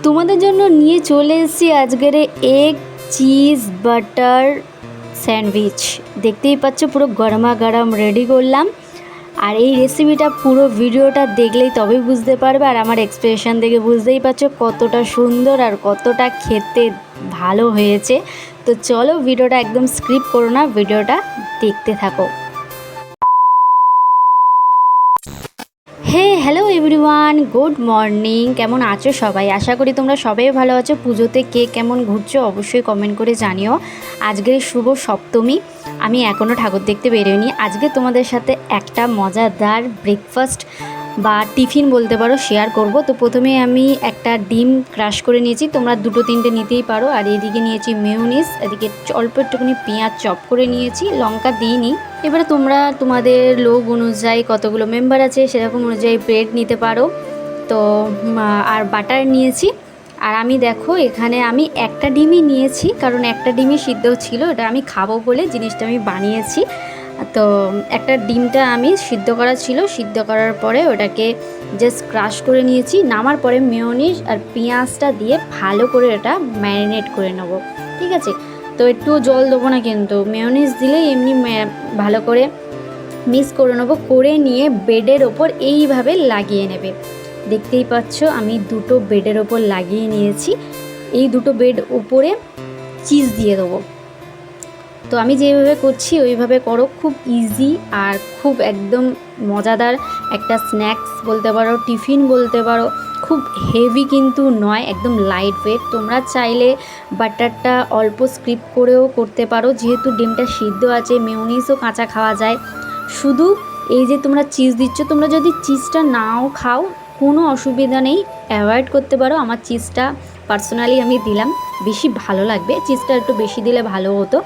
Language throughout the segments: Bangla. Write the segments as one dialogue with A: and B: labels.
A: তোমাদের জন্য নিয়ে চলে এসেছি আজকের এগ চিজ বাটার স্যান্ডউইচ। দেখতেই পাচ্ছ পুরো গরমা গরম রেডি করলাম। আর এই রেসিপিটা পুরো ভিডিওটা দেখলেই তবেই বুঝতে পারবে, আর আমার এক্সপ্রেশন দেখে বুঝতেই পারছো কতটা সুন্দর আর কতটা খেতে ভালো হয়েছে। তো চলো ভিডিওটা একদম স্কিপ করো না, ভিডিওটা দেখতে থাকো। Hello everyone, good morning. কেমন আছো সবাই? আশা করি তোমরা সবাই ভালো আছো। পুজোতে কে কেমন ঘুরছো অবশ্যই কমেন্ট করে জানিও। আজকের শুভ সপ্তমী, আমি এখনও ঠাকুর দেখতে বেরোইনি। আজকে তোমাদের সাথে একটা মজাদার ব্রেকফাস্ট বা টিফিন বলতে পারো শেয়ার করব। তো প্রথমে আমি একটা ডিম ক্রাশ করে নিয়েছি, তোমরা দুটো তিনটে নিতেই পারো। আর এদিকে নিয়েছি মেয়োনিজ, এদিকে অল্প একটুখানি পেঁয়াজ চপ করে নিয়েছি, লঙ্কা দিইনি। এবারে তোমরা তোমাদের লোক অনুযায়ী কতগুলো মেম্বার আছে সেরকম অনুযায়ী ব্রেড নিতে পারো। তো আর বাটার নিয়েছি। আর আমি দেখো এখানে আমি একটা ডিমই নিয়েছি, কারণ একটা ডিমই সিদ্ধ ছিল, এটা আমি খাবো বলে জিনিসটা আমি বানিয়েছি। তো একটা ডিমটা আমি সিদ্ধ করা ছিল, সিদ্ধ করার পরে ওটাকে জাস্ট ক্রাশ করে নিয়েছি। নামার পরে মেয়োনিজ আর পেঁয়াজটা দিয়ে ভালো করে এটা ম্যারিনেট করে নেব, ঠিক আছে? তো একটু জল দেবো না, কিন্তু মেয়োনিজ দিলেই এমনি ভালো করে মিক্স করে নেবো। করে নিয়ে ব্রেডের ওপর এইভাবে লাগিয়ে নেবে। দেখতেই পাচ্ছ আমি দুটো ব্রেডের ওপর লাগিয়ে নিয়েছি। এই দুটো ব্রেড ওপরে চিজ দিয়ে দেবো। তো আমি যেভাবে করছি ওইভাবে করো, খুব ইজি আর খুব একদম মজাদার একটা স্ন্যাক্স বলতে পারো, টিফিন বলতে পারো। খুব হেভি কিন্তু নয়, একদম লাইট ওয়েট। তোমরা চাইলে বাটারটা অল্প স্ক্রিপ করেও করতে পারো, যেহেতু ডিমটা সিদ্ধ আছে, মেয়োনিজও কাঁচা খাওয়া যায়। শুধু এই যে তোমরা চিজ দিচ্ছ, তোমরা যদি চিজটা নাও খাও কোনো অসুবিধা নেই, অ্যাভয়েড করতে পারো। আমার চিজটা পার্সোনালি আমি দিলাম, বেশি ভালো লাগবে, চিজটা একটু বেশি দিলে ভালো হতো।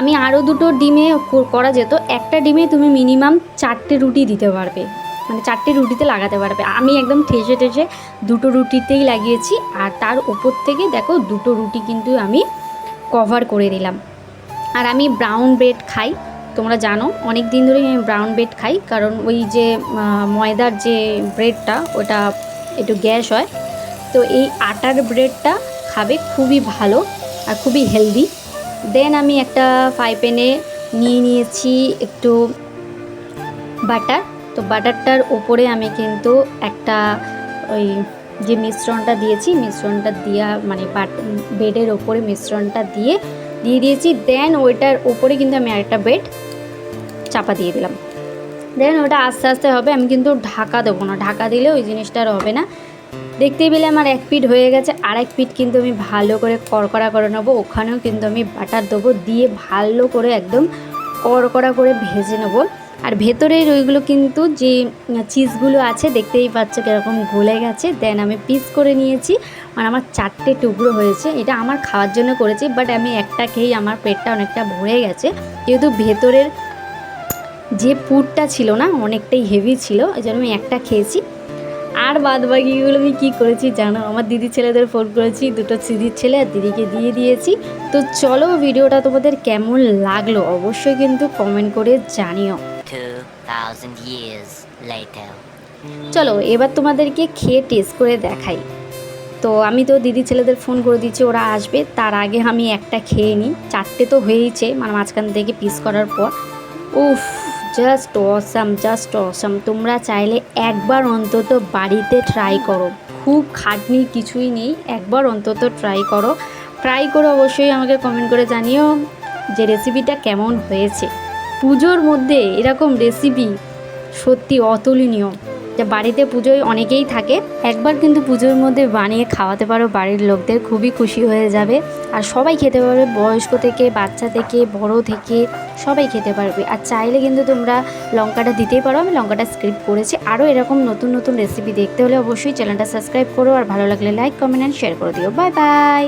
A: আমি আরও দুটো ডিমে করা যেত। একটা ডিমে তুমি মিনিমাম 4টে রুটি দিতে পারবে, মানে 4টে রুটিতে লাগাতে পারবে। আমি একদম ঠেসে ঠেসে দুটো রুটিতেই লাগিয়েছি। আর তার উপর থেকে দেখো দুটো রুটি কিন্তু আমি কভার করে দিলাম। আর আমি ব্রাউন ব্রেড খাই, তোমরা জানো অনেক দিন ধরেই আমি ব্রাউন ব্রেড খাই, কারণ ওই যে ময়দার যে ব্রেডটা ওটা একটু গ্যাস হয়। তো এই আটার ব্রেডটা খাবে, খুবই ভালো আর খুবই হেলদি। দেন আমি একটা ফ্রাই প্যানে নিয়ে নিয়েছি একটু বাটার। তো বাটারটার ওপরে আমি কিন্তু একটা ওই যে মিশ্রণটা দিয়েছি, মিশ্রণটা দিয়া মানে ব্রেডের ওপরে মিশ্রণটা দিয়ে দিয়েছি। দেন ওইটার ওপরে কিন্তু আমি আরেকটা ব্রেড চাপা দিয়ে দিলাম। দেন ওটা আস্তে আস্তে হবে, আমি কিন্তু ঢাকা দেবো না, ঢাকা দিলে ওই জিনিসটা আর হবে না। দেখতেই পেলে আমার এক পিঠ হয়ে গেছে, আর এক পিঠ কিন্তু আমি ভালো করে কড়কড়া করে নেবো। ওখানেও কিন্তু আমি বাটার দেবো, দিয়ে ভালো করে একদম কড়কড়া করে ভেজে নেবো। আর ভেতরের ওইগুলো কিন্তু যে চিজগুলো আছে দেখতেই পাচ্ছ কীরকম গলে গেছে। দেন আমি পিস করে নিয়েছি, মানে আমার 4টে টুকরো হয়েছে। এটা আমার খাওয়ার জন্য করেছি, বাট আমি একটা খেয়েই আমার পেটটা অনেকটা ভরে গেছে, যেহেতু ভেতরের যে পুরটা ছিল না অনেকটাই হেভি ছিল, এই জন্য আমি একটা খেয়েছি। আর বাদ বাকিগুলো আমি কী করেছি জানো? আমার দিদি ছেলেদের ফোন করেছি, দুটো দিদির ছেলে আর দিদিকে দিয়ে দিয়েছি। তো চলো ভিডিওটা তোমাদের কেমন লাগলো অবশ্যই কিন্তু কমেন্ট করে জানিও।
B: 2000 years later.
A: চলো এবার তোমাদেরকে খেয়ে টেস্ট করে দেখাই। তো আমি তো দিদি ছেলেদের ফোন করে দিচ্ছি, ওরা আসবে, তার আগে আমি একটা খেয়ে নিই। 4টে তো হয়েইছে, মানে মাঝখান থেকে পিস করার পর। উফ, জাস্ট অসাম, জাস্ট অসাম। তোমরা চাইলে একবার অন্তত বাড়িতে ট্রাই করো, খুব খাটনির কিছুই নেই, একবার অন্তত ট্রাই করো। ট্রাই করে অবশ্যই আমাকে কমেন্ট করে জানিও যে রেসিপিটা কেমন হয়েছে। পুজোর মধ্যে এরকম রেসিপি সত্যি অতুলনীয়। যা বাড়িতে পুজোয় অনেকেই থাকে, একবার কিন্তু পুজোর মধ্যে বানিয়ে খাওয়াতে পারো বাড়ির লোকদের, খুবই খুশি হয়ে যাবে। আর সবাই খেতে পারবে, বয়স্ক থেকে বাচ্চা থেকে বড় থেকে সবাই খেতে পারবে। আর চাইলে কিন্তু তোমরা লঙ্কাটা দিতেই পারো, আমি লঙ্কাটা স্কিপ করেছি। আরও এরকম নতুন নতুন রেসিপি দেখতে হলে অবশ্যই চ্যানেলটা সাবস্ক্রাইব করো, আর ভালো লাগলে লাইক কমেন্ট অ্যান্ড শেয়ার করে দিও। Bye bye.